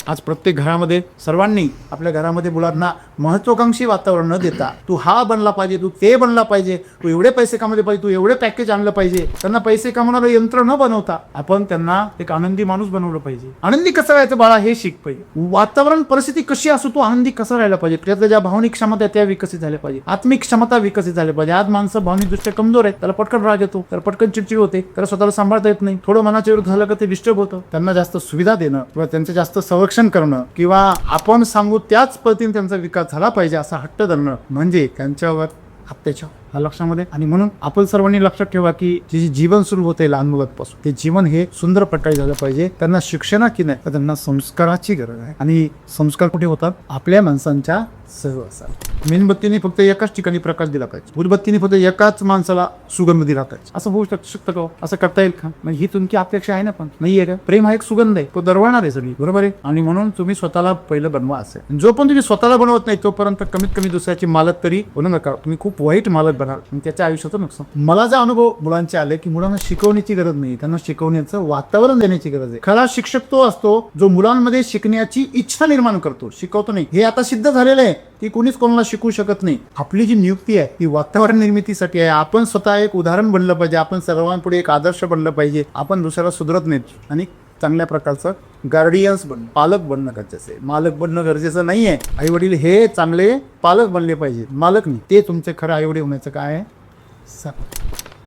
आज प्रत्येक घरामध्ये सर्वांनी आपल्या घरामध्ये मुलांना महत्वाकांक्षी वातावरण न देता तू हा बनला पाहिजे, तू ते बनला पाहिजे, तू एवढे पैसे कमवले पाहिजे, तू एवढे पॅकेज आणलं पाहिजे, त्यांना पैसे कमवणारं यंत्र न बनवता आपण त्यांना एक आनंदी माणूस बनवलं पाहिजे. आनंदी कसं राहायचं बाळा हे शिक पाहिजे. वातावरण परिस्थिती कशी असो तू आनंदी कसं राहायला पाहिजे. त्यातल्या ज्या भावनिक क्षमता त्या विकसित झाल्या पाहिजे, आत्मिक क्षमता विकसित झाल्या पाहिजे. आज माणसं भावनिकदृष्ट्या कमजोर आहेत, त्याला पटकन राग येतो, त्याला पटकन चिडचिड होते, त्याला स्वतःला सांभाळता येत नाही, थोडं मनाच्या विरुद्ध झालं का ते डिस्टर्ब होतं. त्यांना जास्त सुविधा देणं किंवा त्यांचं जास्त संरक्षण करणं किंवा आपण सांगू त्याच पद्धतीने त्यांचा विकास झाला पाहिजे असा हट्ट धरणं म्हणजे त्यांच्यावर अत्याचार हा लक्षामध्ये. आणि म्हणून आपण सर्वांनी लक्षात ठेवा की जे जीवन सुरू होते लहान मुलांपासून ते जीवन हे सुंदर प्रकारे झालं पाहिजे. त्यांना शिक्षणाची नाही तर त्यांना संस्काराची गरज आहे. आणि संस्कार कुठे होतात? आपल्या माणसांच्या सहवासात. मेणबत्तीने फक्त एकाच ठिकाणी प्रकाश दिला पाहिजे, उदबत्तीने फक्त एकाच माणसाला सुगंध दिला पाहिजे. असं होऊ शकतं का? असं करता येईल का? म्हणजे ही तुमची अपेक्षा आहे ना, पण नाहीये का? प्रेम हा एक सुगंध आहे, तो दरवळणार आहे सगळी, बरोबर आहे. आणि म्हणून तुम्ही स्वतःला पहिलं बनवा. असेल जो पण तुम्ही स्वतःला बनवत नाही तोपर्यंत कमीत कमी दुसऱ्याची मालक तरी बनू नका. तुम्ही खूप वाईट मालक बनाल आणि त्याच्या आयुष्याचं नुकसान. मला जे अनुभव मुलांचे आले की मुलांना शिकवण्याची गरज नाही, त्यांना शिकवण्याचं वातावरण देण्याची गरज आहे. खरा शिक्षक तो असतो जो मुलांमध्ये शिकण्याची इच्छा निर्माण करतो, शिकवतो नाही. हे आता सिद्ध झालेलं आहे की कोणीच कोणाला शिकवू शकत नाही. आपली जी नियुक्ती आहे ती वातावरण निर्मितीसाठी आहे. आपण स्वतः एक उदाहरण बनलं पाहिजे, आपण सर्वांपुढे एक आदर्श बनलं पाहिजे. आपण दुसऱ्याला सुधरत नाही आणि चांगल्या प्रकारचं गार्डियन्स बनणं, पालक बनणं गरजेचं आहे. मालक बनणं गरजेचं नाहीये. आई वडील हे चांगले पालक बनले पाहिजे, मालक नाही. ते तुमचे खरं आई वडील होण्याचं काय आहे?